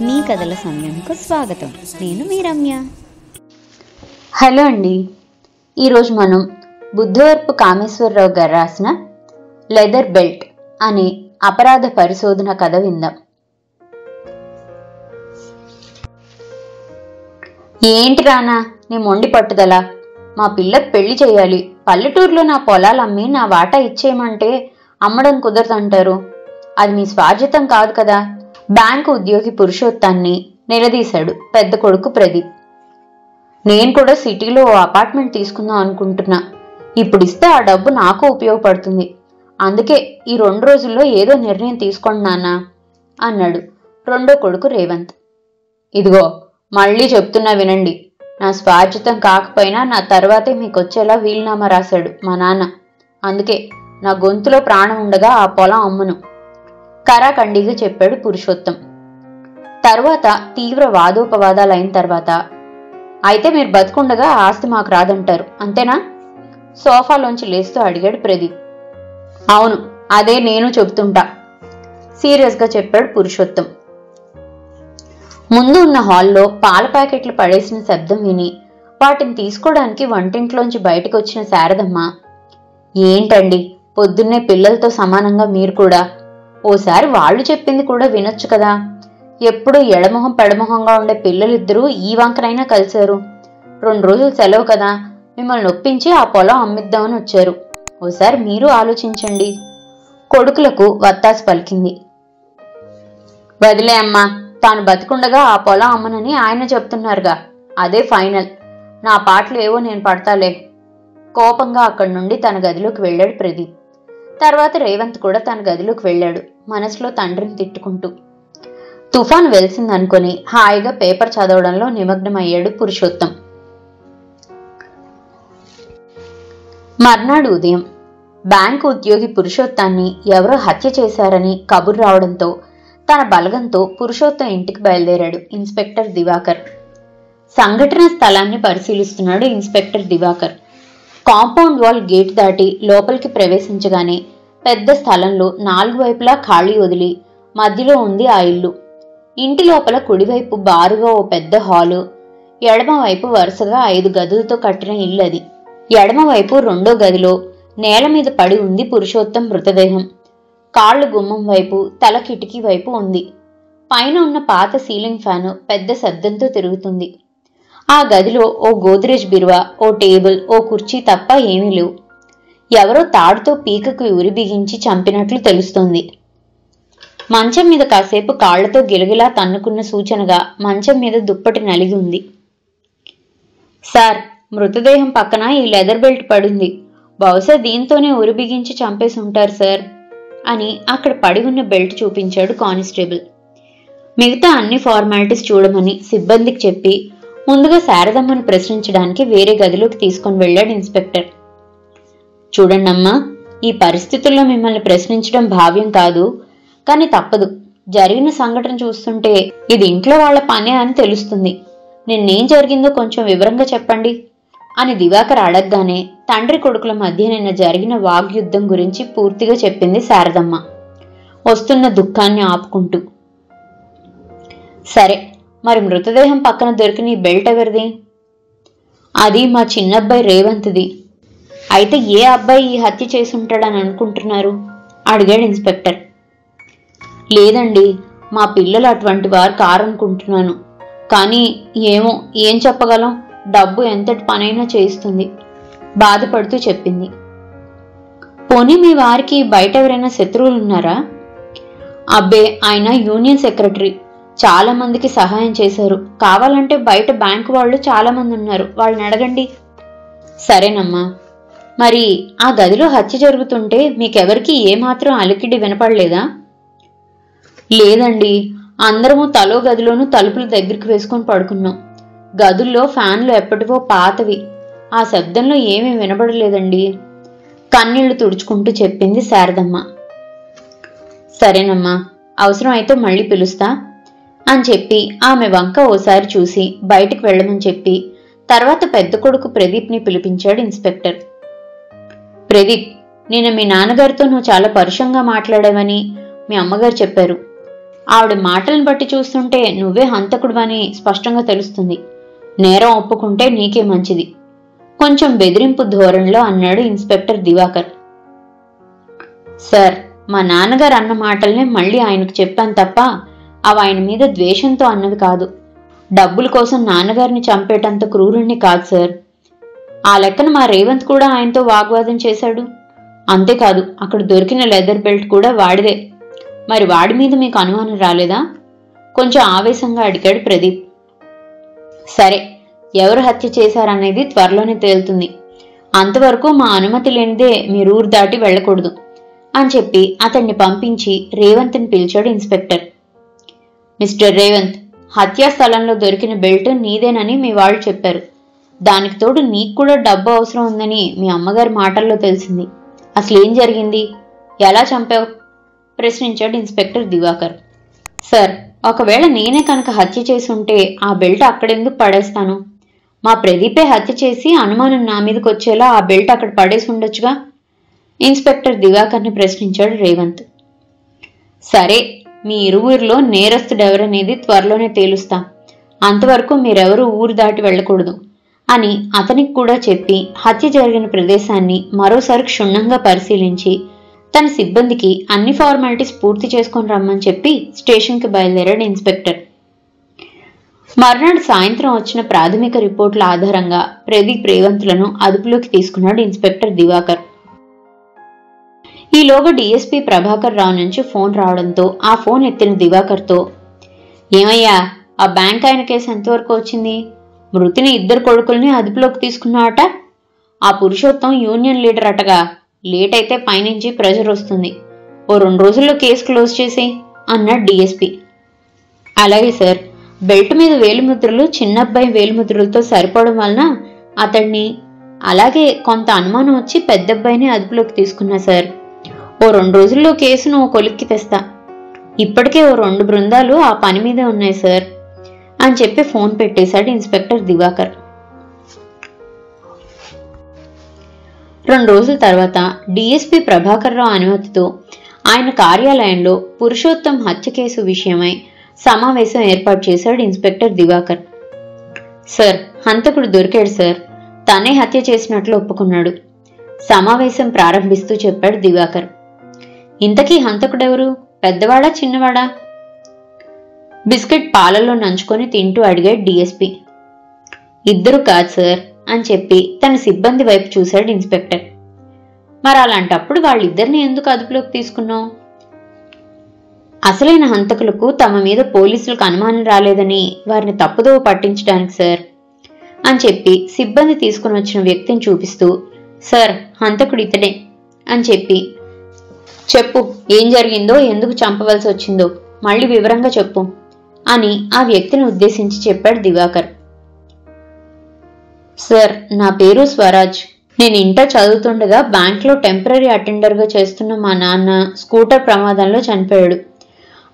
మీ కథల సమయంకు స్వాగతం. నేను మీ రమ్య. హలో అండి. ఈరోజు మనం బుద్ధవరపు కామేశ్వరరావు గారు రాసిన లెదర్ బెల్ట్ అనే అపరాధ పరిశోధన కథ విందాం. ఏంటి రానా నీ మొండి పట్టుదల? మా పిల్లకి పెళ్లి చేయాలి, పల్లెటూరులో నా పొలాలు అమ్మి నా వాటా ఇచ్చేయమంటే అమ్మడం కుదరదంటారు. అది మీ స్వార్జితం కాదు కదా. బ్యాంకు ఉద్యోగి పురుషోత్తాన్ని నిలదీశాడు పెద్ద కొడుకు ప్రదీప్. నేను కూడా సిటీలో ఓ అపార్ట్మెంట్ తీసుకుందాం అనుకుంటున్నా. ఇప్పుడు ఇస్తే ఆ డబ్బు నాకు ఉపయోగపడుతుంది. అందుకే ఈ 2 రోజుల్లో ఏదో నిర్ణయం తీసుకోండి నాన్న అన్నాడు రెండో కొడుకు రేవంత్. ఇదిగో మళ్ళీ చెప్తున్నా వినండి. నా స్వార్జితం కాకపోయినా నా తర్వాతే మీకు వచ్చేలా వీలునామా రాశాడు మా నాన్న. అందుకే నా గొంతులో ప్రాణం ఉండగా ఆ పొలం అమ్మును కరాఖండిగా చెప్పాడు పురుషోత్తం. తర్వాత తీవ్ర వాదోపవాదాలు అయిన తర్వాత, అయితే మీరు బతుకుండగా ఆస్తి మాకు రాదంటారు అంతేనా? సోఫాలోంచి లేస్తూ అడిగాడు ప్రదీప్. అవును, అదే నేను చెబుతుంటా సీరియస్గా చెప్పాడు పురుషోత్తం. ముందు ఉన్న హాల్లో పాల ప్యాకెట్లు పడేసిన శబ్దం విని వాటిని తీసుకోవడానికి వంటింట్లోంచి బయటకు వచ్చిన శారదమ్మ, ఏంటండి పొద్దున్నే పిల్లలతో సమానంగా మీరు కూడా? ఓసారి వాళ్ళు చెప్పింది కూడా వినొచ్చు కదా. ఎప్పుడు ఎడమొహం పెడమొహంగా ఉండే పిల్లలిద్దరూ ఈ వంకనైనా కలిశారు. 2 రోజులు సెలవు కదా, మిమ్మల్ని ఒప్పించి ఆ పొలం అమ్మిద్దామని వచ్చారు. ఓసారి మీరు ఆలోచించండి. కొడుకులకు వత్తాసు పలికింది. వదిలే అమ్మా, తాను బతికుండగా ఆ పొలం అమ్మనని ఆయన చెప్తున్నారుగా, అదే ఫైనల్. నా పాటలు ఏవో నేను పడతాలే. కోపంగా అక్కడి నుండి తన గదిలోకి వెళ్ళాడు ప్రదీప్. తర్వాత రేవంత్ కూడా తన గదిలోకి వెళ్ళాడు, మనసులో తండ్రిని తిట్టుకుంటూ. తుఫాను వెలిసిందనుకొని హాయిగా పేపర్ చదవడంలో నిమగ్నమయ్యాడు పురుషోత్తం. మర్నాడు ఉదయం బ్యాంకు ఉద్యోగి పురుషోత్తాన్ని ఎవరో హత్య చేశారని కబురు రావడంతో తన బలగంతో పురుషోత్తం ఇంటికి బయలుదేరాడు ఇన్స్పెక్టర్ దివాకర్. సంఘటన స్థలాన్ని పరిశీలిస్తున్నాడు inspector Diwakar. Compound wall gate దాటి లోపలికి ప్రవేశించగానే పెద్ద స్థలంలో 4 వైపులా ఖాళీ వదిలి మధ్యలో ఉంది ఆ ఇల్లు. ఇంటి లోపల కుడివైపు బారుగా ఓ పెద్ద హాలు, ఎడమవైపు వరుసగా 5 గదులతో కట్టిన ఇల్లు అది. ఎడమవైపు రెండో గదిలో నేల మీద పడి ఉంది పురుషోత్తం మృతదేహం. కాళ్లు గుమ్మం వైపు, తల కిటికీ వైపు ఉంది. పైన ఉన్న పాత సీలింగ్ ఫ్యాను పెద్ద శబ్దంతో తిరుగుతుంది. ఆ గదిలో ఓ గోద్రేజ్ బిరువా, ఓ టేబుల్, ఓ కుర్చీ తప్ప ఏమీ లేవు. ఎవరో తాడుతో పీకకు ఉరి బిగించి చంపినట్లు తెలుస్తోంది. మంచం మీద కాసేపు కాళ్లతో గిలగిలా తన్నుకున్న సూచనగా మంచం మీద దుప్పటి నలిగి ఉంది. సార్, మృతదేహం పక్కన ఈ లెదర్ బెల్ట్ పడింది. బహుశా దీంతోనే ఉరి బిగించి చంపేసి ఉంటారు సార్ అని అక్కడ పడి ఉన్న బెల్ట్ చూపించాడు కానిస్టేబుల్. మిగతా అన్ని ఫార్మాలిటీస్ చూడమని సిబ్బందికి చెప్పి ముందుగా శారదమ్మను ప్రశ్నించడానికి వేరే గదిలోకి తీసుకొని వెళ్ళాడు ఇన్స్పెక్టర్. చూడండమ్మా, ఈ పరిస్థితుల్లో మిమ్మల్ని ప్రశ్నించడం భావ్యం కాదు, కానీ తప్పదు. జరిగిన సంఘటన చూస్తుంటే ఇది ఇంట్లో వాళ్ల పనే అని తెలుస్తుంది. నిన్నేం జరిగిందో కొంచెం వివరంగా చెప్పండి అని దివాకర్ అడగగానే తండ్రి కొడుకుల మధ్య నిన్న జరిగిన వాగ్యుద్ధం గురించి పూర్తిగా చెప్పింది శారదమ్మ, వస్తున్న దుఃఖాన్ని ఆపుకుంటూ. సరే, మరి మృతదేహం పక్కన దొరికిన ఈ బెల్ట్ ఎవరిది? అది మా చిన్నబ్బాయి రేవంత్ది. అయితే ఏ అబ్బాయి ఈ హత్య చేసి ఉంటాడని అనుకుంటున్నారు అడిగాడు ఇన్స్పెక్టర్. లేదండి, మా పిల్లలు అటువంటి వారు కారనుకుంటున్నాను. కానీ ఏమో, ఏం చెప్పగలం? డబ్బు ఎంతటి పనైనా చేయిస్తుంది బాధపడుతూ చెప్పింది. పోనీ మీ వారికి బయట ఎవరైనా శత్రువులు ఉన్నారా? అబ్బే, ఆయన యూనియన్ సెక్రటరీ, చాలా మందికి సహాయం చేశారు. కావాలంటే బయట బ్యాంకు వాళ్ళు చాలా మంది ఉన్నారు, వాళ్ళని అడగండి. సరేనమ్మా. మరి ఆ గదిలో హత్య జరుగుతుంటే మీకెవరికి ఏమాత్రం అలికిడి వినపడలేదా? లేదండి, అందరము తలో గదిలోనూ తలుపులు దగ్గరికి వేసుకొని పడుకున్నాం. గదుల్లో ఫ్యాన్లు ఎప్పటివో పాతవి, ఆ శబ్దంలో ఏమీ వినబడలేదండి కన్నీళ్లు తుడుచుకుంటూ చెప్పింది శారదమ్మ. సరేనమ్మా, అవసరం అయితే మళ్ళీ పిలుస్తా అని చెప్పి ఆమె వంక ఓసారి చూసి బయటికి వెళ్ళమని చెప్పి తర్వాత పెద్ద కొడుకు ప్రదీప్ని పిలిపించాడు ఇన్స్పెక్టర్. ప్రదీప్, నిన్న మీ నాన్నగారితో నువ్వు చాలా పరుషంగా మాట్లాడావని మీ అమ్మగారు చెప్పారు. ఆవిడ మాటలను బట్టి చూస్తుంటే నువ్వే హంతకుడువని స్పష్టంగా తెలుస్తుంది. నేరం ఒప్పుకుంటే నీకే మంచిది, కొంచెం బెదిరింపు ధోరణిలో అన్నాడు ఇన్స్పెక్టర్ దివాకర్. సార్, మా నాన్నగారు అన్న మాటల్నే మళ్ళీ ఆయనకు చెప్పాను తప్ప అవి ఆయన మీద ద్వేషంతో అన్నవి కాదు. డబ్బుల కోసం నాన్నగారిని చంపేటంత క్రూరుణ్ణి కాదు సార్. ఆ లెక్కన మా రేవంత్ కూడా ఆయనతో వాగ్వాదం చేశాడు. అంతేకాదు, అక్కడ దొరికిన లెదర్ బెల్ట్ కూడా వాడిదే. మరి వాడి మీద మీకు అనుమానం రాలేదా? కొంచెం ఆవేశంగా అడిగాడు ప్రదీప్. సరే, ఎవరు హత్య చేశారనేది త్వరలోనే తేలుతుంది. అంతవరకు మా అనుమతి లేనిదే మీరు ఊరు దాటి వెళ్ళకూడదు అని చెప్పి అతన్ని పంపించి రేవంత్ని పిలిచాడు ఇన్స్పెక్టర్. మిస్టర్ రేవంత్, హత్యా స్థలంలో దొరికిన బెల్ట్ నీదేనని మీ వాళ్ళు చెప్పారు. దానికి తోడు నీకు కూడా డబ్బు అవసరం ఉందని మీ అమ్మగారి మాటల్లో తెలిసింది. అసలేం జరిగింది? ఎలా చంపావు? ప్రశ్నించాడు ఇన్స్పెక్టర్ దివాకర్. సార్, ఒకవేళ నేనే కనుక హత్య చేసి ఉంటే ఆ బెల్ట్ అక్కడెందుకు పడేస్తాను? మా ప్రదీపే హత్య చేసి అనుమానం నా మీదకి వచ్చేలా ఆ బెల్ట్ అక్కడ పడేసి ఉండొచ్చుగా? ఇన్స్పెక్టర్ దివాకర్ని ప్రశ్నించాడు రేవంత్. సరే, మీ ఇరువురిలో నేరస్తుడెవరనేది త్వరలోనే తేలుస్తాం. అంతవరకు మీరెవరూ ఊరు దాటి వెళ్ళకూడదు అని అతనికి కూడా చెప్పి హత్య జరిగిన ప్రదేశాన్ని మరోసారి క్షుణ్ణంగా పరిశీలించి తన సిబ్బందికి అన్ని ఫార్మాలిటీస్ పూర్తి చేసుకొని రమ్మని చెప్పి స్టేషన్కి బయలుదేరాడు ఇన్స్పెక్టర్. మర్నాడు సాయంత్రం వచ్చిన ప్రాథమిక రిపోర్టుల ఆధారంగా ప్రదీప్ రేవంత్లను అదుపులోకి తీసుకున్నాడు ఇన్స్పెక్టర్ దివాకర్. ఈలోగా డీఎస్పీ ప్రభాకర్ రావు నుంచి ఫోన్ రావడంతో ఆ ఫోన్ ఎత్తిన దివాకర్తో, ఏమయ్యా, ఆ బ్యాంక్ ఆయన కేసు ఎంతవరకు వచ్చింది? మృతిని 2 కొడుకుల్ని అదుపులోకి తీసుకున్నావట. ఆ పురుషోత్తం యూనియన్ లీడర్ అటగా. లేట్ అయితే పైనుంచి ప్రెషర్ వస్తుంది. ఓ 2 రోజుల్లో కేసు క్లోజ్ చేసి అన్నాడు డీఎస్పీ. అలాగే సార్. బెల్ట్ మీద వేలిముద్రలు చిన్నబ్బాయి వేలిముద్రలతో సరిపోవడం వలన అతడిని, అలాగే కొంత అనుమానం వచ్చి పెద్దబ్బాయిని అదుపులోకి తీసుకున్నా సార్. ఓ 2 రోజుల్లో కేసును ఓ కొలిక్కి తెస్తా. ఇప్పటికే ఓ 2 బృందాలు ఆ పని మీదే ఉన్నాయి సార్ అని చెప్పి ఫోన్ పెట్టేశాడు ఇన్స్పెక్టర్ దివాకర్. 2 రోజుల తర్వాత డీఎస్పీ ప్రభాకర్ రావు అనుమతితో ఆయన కార్యాలయంలో పురుషోత్తం హత్య కేసు విషయమై సమావేశం ఏర్పాటు చేశాడు ఇన్స్పెక్టర్ దివాకర్. సార్, హంతకుడు దొరికాడు సార్. తనే హత్య చేసినట్లు ఒప్పుకున్నాడు. సమావేశం ప్రారంభిస్తూ చెప్పాడు దివాకర్. ఇంతకీ హంతకుడెవరు? పెద్దవాడా చిన్నవాడా? బిస్కెట్ పాలల్లో నంచుకొని తింటూ అడిగాడు డీఎస్పీ. 2 కాదు సార్ అని చెప్పి తన సిబ్బంది వైపు చూశాడు ఇన్స్పెక్టర్. మరి అలాంటప్పుడు వాళ్ళిద్దరిని ఎందుకు అదుపులోకి తీసుకున్నావు? అసలైన హంతకులకు తమ మీద పోలీసులకు అనుమానం రాలేదని వారిని తప్పుదోవ పట్టించడానికి సార్ అని చెప్పి సిబ్బంది తీసుకుని వచ్చిన వ్యక్తిని చూపిస్తూ, సార్, హంతకుడు ఇతడే అని చెప్పి, చెప్పు, ఏం జరిగిందో, ఎందుకు చంపవలసి వచ్చిందో మళ్ళీ వివరంగా చెప్పు అని ఆ వ్యక్తిని ఉద్దేశించి చెప్పాడు దివాకర్. సార్, నా పేరు స్వరాజ్. నేను ఇంటర్ చదువుతుండగా బ్యాంక్లో టెంపరీ అటెండర్గా చేస్తున్న మా నాన్న స్కూటర్ ప్రమాదంలో చనిపోయాడు.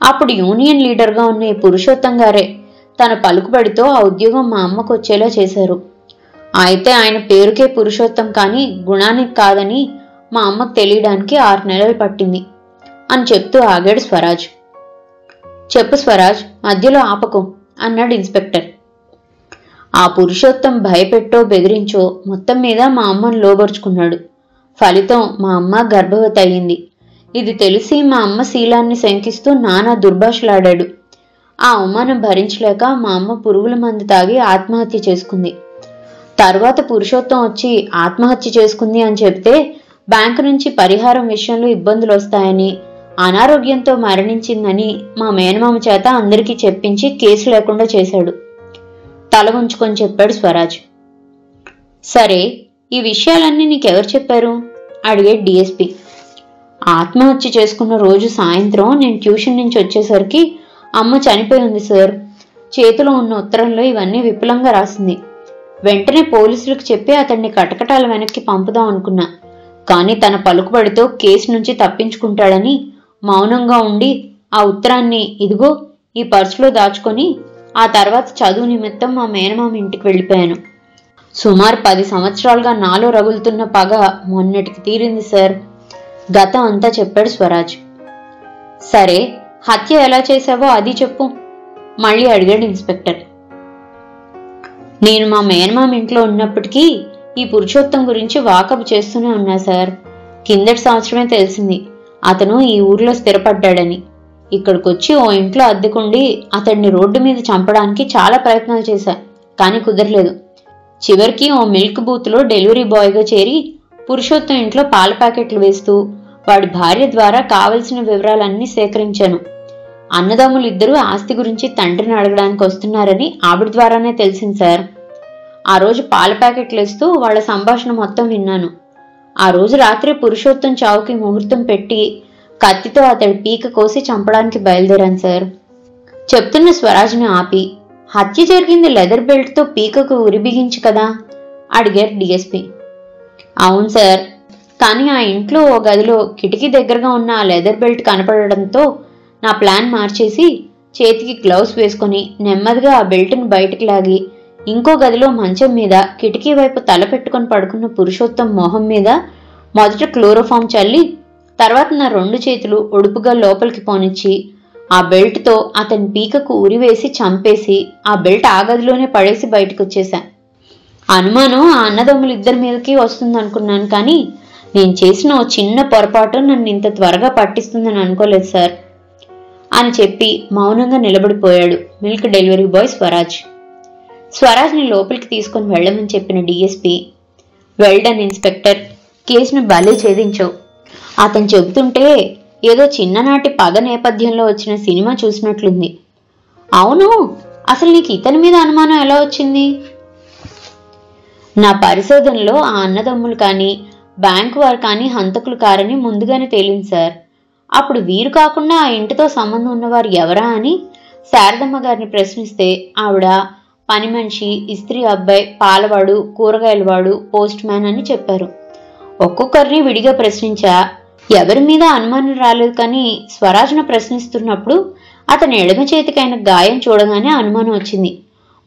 అప్పుడు యూనియన్ లీడర్గా ఉన్న ఈ పురుషోత్తం గారే తన పలుకుబడితో ఆ ఉద్యోగం మా అమ్మకు వచ్చేలా చేశారు. అయితే ఆయన పేరుకే పురుషోత్తం కానీ గుణానికి కాదని మా అమ్మకు తెలియడానికి 6 నెలలు పట్టింది అని చెప్తూ ఆగాడు స్వరాజ్. చెప్పు స్వరాజ్, మధ్యలో ఆపకు అన్నాడు ఇన్స్పెక్టర్. ఆ పురుషోత్తం భయపెట్టో బెదిరించో మొత్తం మీద మా అమ్మను లోబరుచుకున్నాడు. ఫలితం మా అమ్మ గర్భవతి అయ్యింది. ఇది తెలిసి మా అమ్మ శీలాన్ని శంకిస్తూ నానా దుర్భాషలాడాడు. ఆ అవమానం భరించలేక మా అమ్మ పురుగుల మందు తాగి ఆత్మహత్య చేసుకుంది. తర్వాత పురుషోత్తం వచ్చి ఆత్మహత్య చేసుకుంది అని చెప్తే బ్యాంకు నుంచి పరిహారం విషయంలో ఇబ్బందులు వస్తాయని, అనారోగ్యంతో మరణించిందని మా మేనమామ చేత అందరికీ చెప్పించి కేసు లేకుండా చేశాడు. తల ఉంచుకొని చెప్పాడు స్వరాజ్. సరే, ఈ విషయాలన్నీ నీకెవరు చెప్పారు అడిగాడు డీఎస్పీ. ఆత్మహత్య చేసుకున్న రోజు సాయంత్రం నేను ట్యూషన్ నుంచి వచ్చేసరికి అమ్మ చనిపోయి ఉంది సార్. చేతిలో ఉన్న ఉత్తరంలో ఇవన్నీ విపులంగా రాసింది. వెంటనే పోలీసులకు చెప్పి అతన్ని కటకటాల వెనక్కి పంపుదాం అనుకున్నా. కానీ తన పలుకుబడితో కేసు నుంచి తప్పించుకుంటాడని మౌనంగా ఉండి ఆ ఉత్తరాన్ని ఇదిగో ఈ పర్సులో దాచుకొని ఆ తర్వాత చదువు నిమిత్తం మా మేనమామ ఇంటికి వెళ్ళిపోయాను. సుమారు 10 సంవత్సరాలుగా నాలో రగులుతున్న పగ మొన్నటికి తీరింది సార్. గతం అంతా చెప్పాడు స్వరాజ్. సరే, హత్య ఎలా చేశావో అది చెప్పు, మళ్ళీ అడిగాడు ఇన్స్పెక్టర్. నేను మా మేనమామ ఇంట్లో ఉన్నప్పటికీ ఈ పురుషోత్తం గురించి వాకబు చేస్తూనే ఉన్నా సార్. కిందటి సంవత్సరమే తెలిసింది అతను ఈ ఊర్లో స్థిరపడ్డాడని. ఇక్కడికొచ్చి ఓ ఇంట్లో అద్దెకుండి అతడిని రోడ్డు మీద చంపడానికి చాలా ప్రయత్నాలు చేశా, కానీ కుదరలేదు. చివరికి ఓ మిల్క్ బూత్లో డెలివరీ బాయ్గా చేరి పురుషోత్తం ఇంట్లో పాల ప్యాకెట్లు వేస్తూ వాడి భార్య ద్వారా కావలసిన వివరాలన్నీ సేకరించాను. అన్నదమ్ములు ఇద్దరూ ఆస్తి గురించి తండ్రిని అడగడానికి వస్తున్నారని ఆవిడ ద్వారానే తెలిసింది సార్. ఆ రోజు పాల ప్యాకెట్లు వేస్తూ వాళ్ళ సంభాషణ మొత్తం విన్నాను. ఆ రోజు రాత్రి పురుషోత్తం చావుకి ముహూర్తం పెట్టి కత్తితో అతడి పీక కోసి చంపడానికి బయలుదేరాను సార్. చెప్తున్న స్వరాజ్ని ఆపి, హత్య జరిగింది లెదర్ బెల్ట్తో పీకకు ఉరి బిగించి కదా అడిగారు డిఎస్పి. అవును సార్, కానీ ఆ ఇంట్లో ఓ గదిలో కిటికీ దగ్గరగా ఉన్న ఆ లెదర్ బెల్ట్ కనపడడంతో నా ప్లాన్ మార్చేసి చేతికి గ్లౌస్ వేసుకుని నెమ్మదిగా ఆ బెల్ట్ని బయటికి లాగి ఇంకో గదిలో మంచం మీద కిటికీ వైపు తల పెట్టుకుని పడుకున్న పురుషోత్తం మొహం మీద మొదట క్లోరోఫామ్ చల్లి తర్వాత నా 2 చేతులు ఒడుపుగా లోపలికి పోనిచ్చి ఆ బెల్ట్తో అతని పీకకు ఉరివేసి చంపేసి ఆ బెల్ట్ ఆ గదిలోనే పడేసి బయటకు వచ్చేశా. అనుమానం ఆ అన్నదమ్ములు ఇద్దరి మీదకి వస్తుందనుకున్నాను, కానీ నేను చేసిన ఓ చిన్న పొరపాటు నన్ను ఇంత త్వరగా పట్టిస్తుందని అనుకోలేదు సార్ అని చెప్పి మౌనంగా నిలబడిపోయాడు మిల్క్ డెలివరీ బాయ్ స్వరాజ్. స్వరాజ్ని లోపలికి తీసుకుని వెళ్ళమని చెప్పిన డిఎస్పి, వెల్డన్ ఇన్స్పెక్టర్, కేసును భలే ఛేదించావు. అతను చెబుతుంటే ఏదో చిన్ననాటి పగ నేపథ్యంలో వచ్చిన సినిమా చూసినట్లుంది. అవును, అసలు నీకు ఇతని మీద అనుమానం ఎలా వచ్చింది? నా పరిశోధనలో ఆ అన్నదమ్ములు కానీ బ్యాంకు వారు కానీ హంతకులు కారని ముందుగానే తేలింది సార్. అప్పుడు వీరు కాకుండా ఆ ఇంటితో సంబంధం ఉన్నవారు ఎవరా అని శారదమ్మ గారిని ప్రశ్నిస్తే ఆవిడ పని మనిషి, ఇస్త్రీ అబ్బాయి, పాలవాడు, కూరగాయలవాడు, పోస్ట్ మ్యాన్ అని చెప్పారు. ఒక్కొక్కరిని విడిగా ప్రశ్నించా, ఎవరి మీద అనుమానం రాలేదు. కానీ స్వరాజ్ను ప్రశ్నిస్తున్నప్పుడు అతని ఎడమ చేతికైన గాయం చూడగానే అనుమానం వచ్చింది.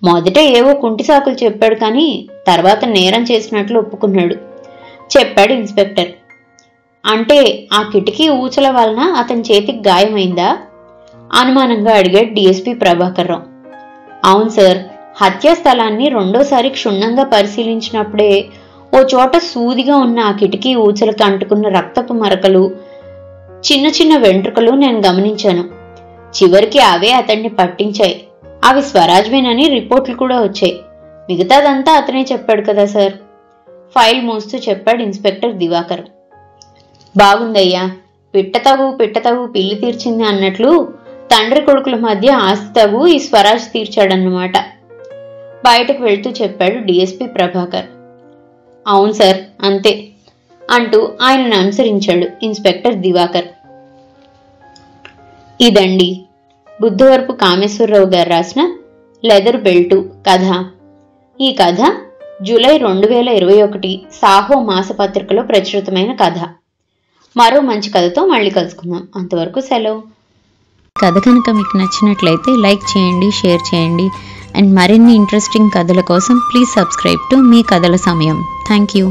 మొదట ఏవో కుంటి సాకులు చెప్పాడు, కానీ తర్వాత నేరం చేసినట్లు ఒప్పుకున్నాడు చెప్పాడు ఇన్స్పెక్టర్. అంటే ఆ కిటికీ ఊచల వలన అతని చేతికి గాయమైందా అనుమానంగా అడిగాడు డిఎస్పి ప్రభాకర్ రావు. అవును సార్, హత్యా స్థలాన్ని రెండోసారి క్షుణ్ణంగా పరిశీలించినప్పుడే ఓ చోట సూదిగా ఉన్న ఆ కిటికీ ఊచలకు అంటుకున్న రక్తపు మరకలు, చిన్న చిన్న వెంట్రుకలు నేను గమనించాను. చివరికి అవే అతన్ని పట్టించాయి. అవి స్వరాజ్వేనని రిపోర్ట్లు కూడా వచ్చాయి. మిగతాదంతా అతనే చెప్పాడు కదా సార్, ఫైల్ మోస్తూ చెప్పాడు ఇన్స్పెక్టర్ దివాకర్. బాగుందయ్యా, పిట్టతగు పిల్లి తీర్చింది అన్నట్లు తండ్రి కొడుకుల మధ్య ఆస్తి తగు ఈ స్వరాజ్ తీర్చాడన్నమాట బయటకు వెళ్తూ చెప్పాడు డిఎస్పి ప్రభాకర్. అవును సార్, అంతే అంటూ ఆయనను అనుసరించాడు ఇన్స్పెక్టర్ దివాకర్. ఇదండి బుద్ధవరపు కామేశ్వరరావు గారు రాసిన లెదర్ బెల్టు కథ. ఈ కథ జూలై 2021 సాహో మాసపత్రికలో ప్రచురితమైన కథ. మరో మంచి కథతో మళ్ళీ కలుసుకుందాం. అంతవరకు సెలవు. కథ కనుక మీకు నచ్చినట్లయితే లైక్ చేయండి, షేర్ చేయండి. అండ్ మరిన్ని ఇంట్రెస్టింగ్ కథల కోసం ప్లీజ్ సబ్స్క్రైబ్ టు మీ కథల సమయం. Thank you.